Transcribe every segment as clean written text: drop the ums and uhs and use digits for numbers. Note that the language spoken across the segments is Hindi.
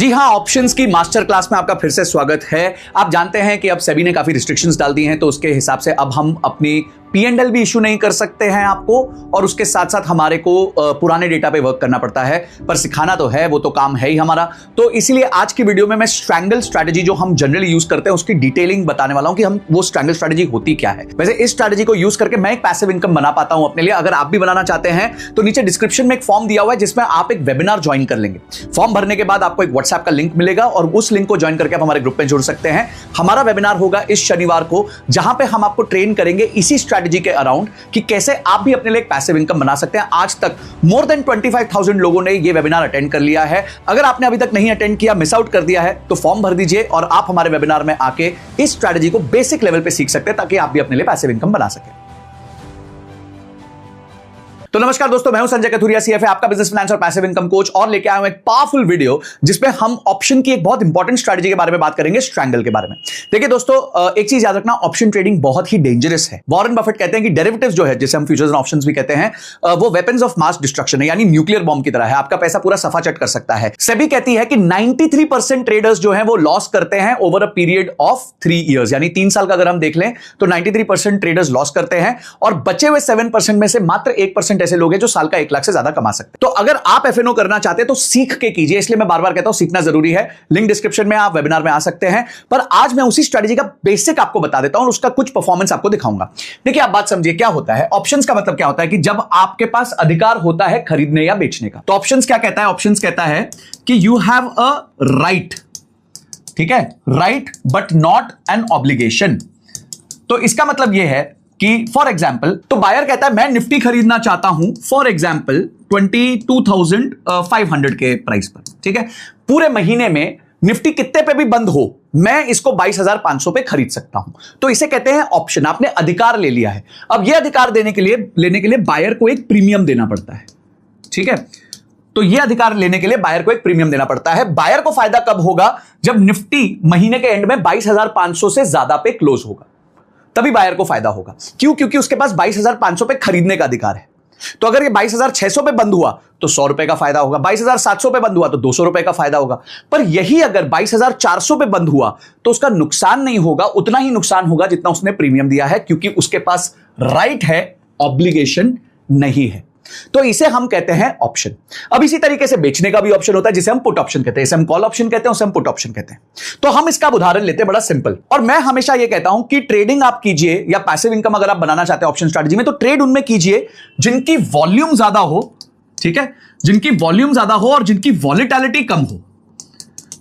जी हां, ऑप्शंस की मास्टर क्लास में आपका फिर से स्वागत है। आप जानते हैं कि अब सेबी ने काफी रिस्ट्रिक्शंस डाल दी हैं, तो उसके हिसाब से अब हम अपनी P&L भी इशू नहीं कर सकते हैं आपको, और उसके साथ साथ हमारे को पुराने डेटा पे वर्क करना पड़ता है, पर सिखाना तो है, वो तो काम है ही हमारा। तो इसीलिए आज की वीडियो में मैं स्ट्रैंगल स्ट्रैटेजी जो हम जनरली यूज करते हैं उसकी डिटेलिंग बताने वाला हूं कि हम वो स्ट्रैंगल स्ट्रैटेजी होती क्या है। वैसे इस स्ट्रैटेजी को यूज करके मैं एक पैसिव इनकम बना पाता हूं अपने लिए। अगर आप भी बनाना चाहते हैं तो नीचे डिस्क्रिप्शन में एक फॉर्म दिया हुआ है जिसमें आप एक वेबिनार ज्वाइन कर लेंगे। फॉर्म भरने के बाद आपको एक व्हाट्सएप का लिंक मिलेगा और उस लिंक को ज्वाइन करके आप हमारे ग्रुप में जुड़ सकते हैं। हमारा वेबिनार होगा इस शनिवार को, जहां पे हम आपको ट्रेन करेंगे इसी स्ट्रैटेजी के अराउंड कि कैसे आप भी अपने लिए एक पैसिव इनकम बना सकते हैं। आज तक मोर देन 25,000 लोगों ने ये वेबिनार अटेंड कर लिया है। अगर आपने अभी तक नहीं अटेंड किया, मिस आउट कर दिया है, तो फॉर्म भर दीजिए और आप हमारे वेबिनार में आके इस स्ट्रैटेजी को बेसिक लेवल पे सीख सकते हैं, ताकि आप भी अपने लिए पैसिव इनकम बना सकें। तो नमस्कार दोस्तों, मैं हूं संजय कथुरिया, सीएफए, आपका बिजनेस फाइनेंस और पैसिव इनकम कोच, और लेके आया हूं एक पावरफुल वीडियो जिसमें हम ऑप्शन की एक बहुत इंपॉर्टेंट स्ट्रैटेजी के बारे में बात करेंगे, स्ट्रैंगल के बारे में। देखिए दोस्तों, एक चीज याद रखना, ऑप्शन ट्रेडिंग बहुत ही डेंजरस है। वॉरेन बफेट कहते हैं कि डेरिवेटिव्स जो है, जिसे हम फ्यूचर्स एंड ऑप्शंस भी कहते हैं, वो वेपन्स ऑफ मास डिस्ट्रक्शन है, यानी न्यूक्लियर बॉम्ब की तरह है। आपका पैसा पूरा सफाचट कर सकता है। सेबी कहती है कि 93% ट्रेडर्स जो है वो लॉस करते हैं over a period of 3 years, यानी 3 साल का अगर हम देख लें तो 93% ट्रेडर्स लॉस करते हैं, और बचे हुए 7% में से मात्र 1% ऐसे लोग हैं जो साल का 1 लाख से ज्यादा कमा सकते हैं। तो अगर आप एफएनओ करना चाहते हैं तो सीख के कीजिए, इसलिए मैं बार बार कहता हूं सीखना जरूरी है। लिंक डिस्क्रिप्शन में, आप वेबिनार में आ सकते हैं। पर आज मैं उसी स्ट्रैटेजी का बेसिक आपको बता देता हूं और उसका कुछ परफॉर्मेंस आपको दिखाऊंगा। देखिए, आप बात समझिए, क्या होता है ऑप्शंस का मतलब क्या होता है कि जब आपके पास अधिकार होता है खरीदने या बेचने का। तो ऑप्शंस क्या कहता है? ऑप्शंस कहता है कि यू हैव अ राइट, ठीक है, right but not an obligation. तो इसका मतलब यह है कि फॉर एग्जाम्पल, तो बायर कहता है मैं निफ्टी खरीदना चाहता हूं फॉर एग्जाम्पल 22,500 के प्राइस पर, ठीक है। पूरे महीने में निफ्टी कितने पे भी बंद हो, मैं इसको 22,500 पे खरीद सकता हूं। तो इसे कहते हैं ऑप्शन। आपने अधिकार ले लिया है। अब यह अधिकार लेने के लिए बायर को एक प्रीमियम देना पड़ता है, ठीक है। तो यह अधिकार लेने के लिए बायर को एक प्रीमियम देना पड़ता है। बायर को फायदा कब होगा? जब निफ्टी महीने के एंड में 22,500 से ज्यादा पे क्लोज होगा, तभी बायर को फायदा होगा। क्यों? क्योंकि उसके पास 22,500 पे खरीदने का अधिकार है। तो अगर ये 22,600 पे बंद हुआ तो 100 रुपए का फायदा होगा, 22,700 पे बंद हुआ तो 200 रुपए का फायदा होगा। पर यही अगर 22,400 पे बंद हुआ तो उसका नुकसान नहीं होगा, उतना ही नुकसान होगा जितना उसने प्रीमियम दिया है, क्योंकि उसके पास राइट है, ऑब्लिगेशन नहीं है। तो इसे हम कहते हैं ऑप्शन। अब इसी तरीके से बेचने का भी ऑप्शन होता है, जिसे हम पुट ऑप्शन कहते हैं। इसे हम कॉल ऑप्शन कहते हैं, उसे हम पुट ऑप्शन कहते हैं। तो हम इसका उदाहरण लेते हैं, बड़ा सिंपल। और मैं हमेशा यह कहता हूं कि ट्रेडिंग आप कीजिए या पैसिव इनकम अगर आप बनाना चाहते हैं ऑप्शन स्ट्रैटेजी में, तो ट्रेड उनमें कीजिए जिनकी वॉल्यूम ज्यादा हो, ठीक है, जिनकी वॉल्यूम ज्यादा हो और जिनकी वॉलेटिलिटी कम हो।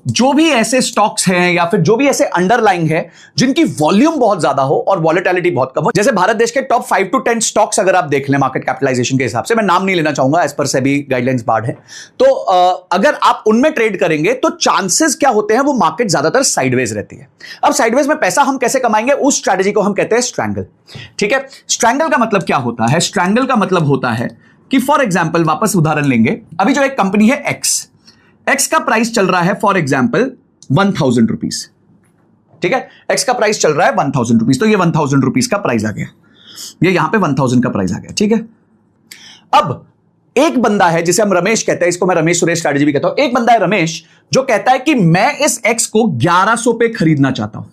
जो भी ऐसे स्टॉक्स हैं या फिर जो भी ऐसे अंडरलाइंग है जिनकी वॉल्यूम बहुत ज्यादा हो और वॉलेटिलिटी बहुत कम हो, जैसे भारत देश के टॉप 5 to 10 स्टॉक्स अगर आप देख लें मार्केट कैपिटलाइजेशन के हिसाब से, मैं नाम नहीं लेना चाहूंगा, as per SEBI guidelines board है, तो अगर आप उनमें ट्रेड करेंगे तो चांसेस क्या होते हैं, वो मार्केट ज्यादातर साइडवेज रहती है। अब साइडवेज में पैसा हम कैसे कमाएंगे, उस स्ट्रैटेजी को हम कहते हैं स्ट्रैंगल, ठीक है। स्ट्रैंगल का मतलब क्या होता है? स्ट्रैंगल का मतलब होता है कि फॉर एग्जाम्पल, वापस उदाहरण लेंगे, अभी जो एक कंपनी है एक्स का प्राइस चल रहा है फॉर एग्जाम्पल 1,000 रुपीज, ठीक है। एक्स का प्राइस चल रहा है 1,000 रुपीज, तो ये 1,000 रुपीज का प्राइस आ गया, ये यहां पे 1,000 का प्राइस आ गया, ठीक है। अब एक बंदा है जिसे हम रमेश कहते हैं, इसको मैं रमेश सुरेश स्ट्रैटेजी भी कहता हूं। एक बंदा है रमेश जो कहता है कि मैं इस एक्स को 1100 पे खरीदना चाहता हूं,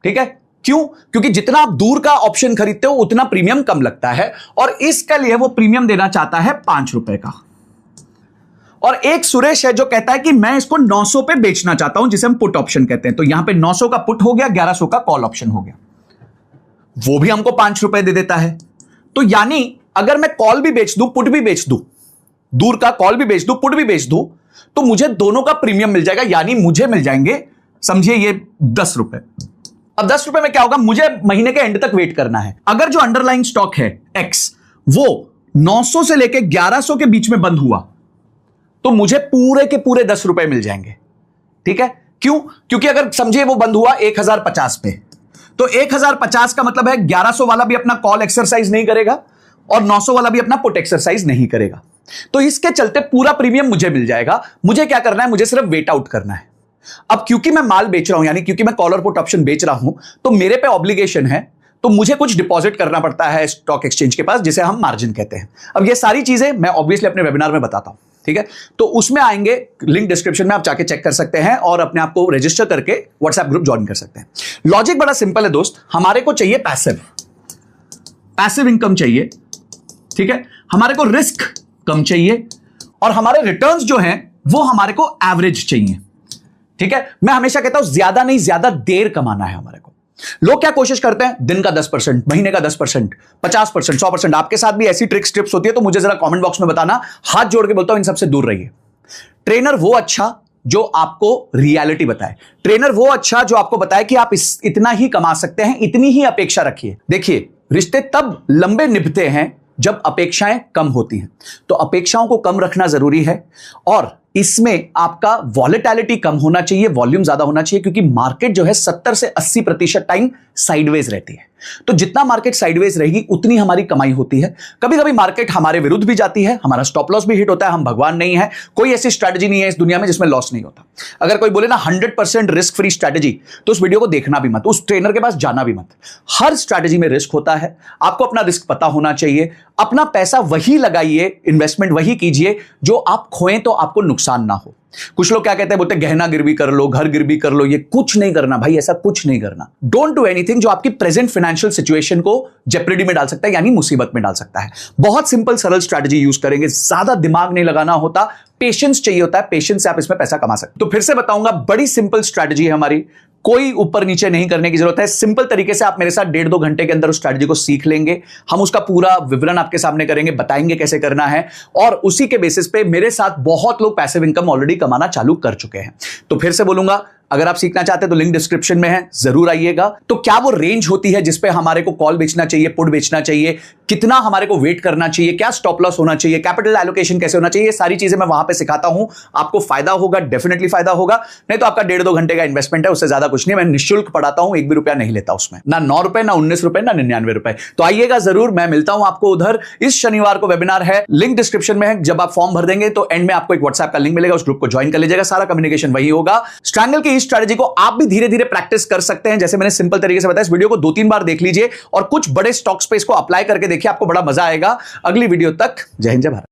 ठीक है। क्यों? क्योंकि जितना आप दूर का ऑप्शन खरीदते हो उतना प्रीमियम कम लगता है, और इसके लिए वो प्रीमियम देना चाहता है 5 रुपए का। और एक सुरेश है जो कहता है कि मैं इसको 900 पे बेचना चाहता हूं, जिसे हम पुट ऑप्शन कहते हैं। तो यहां पे 900 का पुट हो गया, 1100 का कॉल ऑप्शन हो गया। वो भी हमको 5 रुपए दे देता है। तो यानी अगर मैं कॉल भी बेच दूं, पुट भी बेच दूं, दूर का कॉल भी बेच दूं, पुट भी बेच दूं, तो मुझे दोनों का प्रीमियम मिल जाएगा, यानी मुझे मिल जाएंगे, समझिए, ये 10 रुपए। अब 10 रुपए में क्या होगा? मुझे महीने के एंड तक वेट करना है। अगर जो अंडरलाइंग स्टॉक है एक्स, वो 900 से लेकर 1100 के बीच में बंद हुआ, तो मुझे पूरे के पूरे 10 रुपए मिल जाएंगे, ठीक है। क्यों? क्योंकि अगर समझिए वो बंद हुआ 1050 पे, तो 1050 का मतलब है 1100 वाला भी अपना कॉल एक्सरसाइज नहीं करेगा और 900 वाला भी अपना पुट एक्सरसाइज नहीं करेगा। तो इसके चलते पूरा प्रीमियम मुझे मिल जाएगा। मुझे क्या करना है? मुझे सिर्फ वेट आउट करना है। अब क्योंकि मैं माल बेच रहा हूं, यानी क्योंकि मैं कॉल और पुट ऑप्शन बेच रहा हूं, तो मेरे पे ऑब्लिगेशन है, तो मुझे कुछ डिपॉजिट करना पड़ता है स्टॉक एक्सचेंज के पास, जिसे हम मार्जिन कहते हैं। अब ये सारी चीजें मैं ऑब्वियसली अपने वेबिनार में बताता हूं। ठीक है, तो उसमें आएंगे, लिंक डिस्क्रिप्शन में आप जाके चेक कर सकते हैं और अपने आप को रजिस्टर करके व्हाट्सएप ग्रुप ज्वाइन कर सकते हैं। लॉजिक बड़ा सिंपल है दोस्त, हमारे को चाहिए पैसिव इनकम चाहिए, ठीक है, हमारे को रिस्क कम चाहिए और हमारे रिटर्न्स जो हैं वो हमारे को एवरेज चाहिए, ठीक है। मैं हमेशा कहता हूं ज्यादा नहीं, ज्यादा देर कमाना है हमारे को। लोग क्या कोशिश करते हैं, दिन का 10%, महीने का 10%, 50%, 100%। आपके साथ भी ऐसी ट्रिक्स टिप्स होती है तो मुझे जरा कमेंट बॉक्स में बताना, हाथ जोड़ के बोलता हूं इन सबसे दूर रहिए। ट्रेनर वो अच्छा जो आपको रियलिटी बताए, ट्रेनर वो अच्छा जो आपको बताए कि आप इतना ही कमा सकते हैं, इतनी ही अपेक्षा रखिए। देखिए, रिश्ते तब लंबे निभते हैं जब अपेक्षाएं कम होती हैं, तो अपेक्षाओं को कम रखना जरूरी है और इसमें आपका वॉलेटिलिटी कम होना चाहिए, वॉल्यूम ज्यादा होना चाहिए, क्योंकि मार्केट जो है 70 से 80% टाइम साइडवेज रहती है। तो जितना मार्केट साइडवेज रहेगी उतनी हमारी कमाई होती है। कभी कभी मार्केट हमारे विरुद्ध भी जाती है, हमारा स्टॉप लॉस भी हिट होता है, हम भगवान नहीं है, कोई ऐसी स्ट्रैटेजी नहीं है इस दुनिया में जिसमें लॉस नहीं होता। अगर कोई बोले ना 100% रिस्क फ्री स्ट्रैटेजी, तो उस वीडियो को देखना भी मत, उस ट्रेनर के पास जाना भी मत। हर स्ट्रैटेजी में रिस्क होता है, आपको अपना रिस्क पता होना चाहिए। अपना पैसा वही लगाइए, इन्वेस्टमेंट वही कीजिए जो आप खोएं तो आपको नुकसान ना हो। कुछ लोग क्या कहते हैं, बोलते हैं गहना गिरवी कर लो, घर गिरवी कर लो, ये कुछ नहीं करना भाई, ऐसा कुछ नहीं करना। डोंट डू एनीथिंग जो आपकी प्रेजेंट फाइनेंशियल सिचुएशन को जेप्रेडी में डाल सकता है, यानी मुसीबत में डाल सकता है। बहुत सिंपल सरल स्ट्रैटेजी यूज करेंगे, ज्यादा दिमाग नहीं लगाना होता, पेशेंस चाहिए होता है, पेशेंस से आप इसमें पैसा कमा सकते हैं। तो फिर से बताऊंगा, बड़ी सिंपल स्ट्रैटेजी है हमारी, कोई ऊपर नीचे नहीं करने की जरूरत है। सिंपल तरीके से आप मेरे साथ 1.5-2 घंटे के अंदर उस स्ट्रैटेजी को सीख लेंगे। हम उसका पूरा विवरण आपके सामने करेंगे, बताएंगे कैसे करना है और उसी के बेसिस पे मेरे साथ बहुत लोग पैसिव इनकम ऑलरेडी कमाना चालू कर चुके हैं। तो फिर से बोलूंगा, अगर आप सीखना चाहते हैं तो लिंक डिस्क्रिप्शन में है, जरूर आइएगा। तो क्या वो रेंज होती है जिसपे हमारे को कॉल बेचना चाहिए, पुट बेचना चाहिए, कितना हमारे को वेट करना चाहिए, क्या स्टॉप लॉस होना चाहिए, कैपिटल एलोकेशन कैसे होना चाहिए, ये सारी चीजें मैं वहां पे सिखाता हूं। आपको फायदा होगा, डेफिनेटली फायदा होगा, नहीं तो आपका 1.5-2 घंटे का इन्वेस्टमेंट है, उससे ज्यादा कुछ नहीं। मैं निःशुल्क पढ़ाता हूं, 1 भी रुपया नहीं लेता उसमें, ना 9 रुपए, ना 19 रुपए, ना 99 रुपए। तो आइएगा जरूर, मैं मिलता हूं आपको उधर। इस शनिवार को वेबिनार है, लिंक डिस्क्रिप्शन में है। जब आप फॉर्म भर देंगे तो एंड में आपको एक व्हाट्सएप का लिंक मिलेगा, उस ग्रुप को ज्वाइन कर लीजिएगा, सारा कम्युनिकेशन वही होगा। स्ट्रैंगल की इस स्ट्रैटेजी को आप भी धीरे धीरे प्रैक्टिस कर सकते हैं, जैसे मैंने सिंपल तरीके से बताया। इस वीडियो को 2-3 बार देख लीजिए और कुछ बड़े स्टॉक्स पे इसको अप्लाई करके देखिए, आपको बड़ा मजा आएगा। अगली वीडियो तक जय हिंद, जय भारत।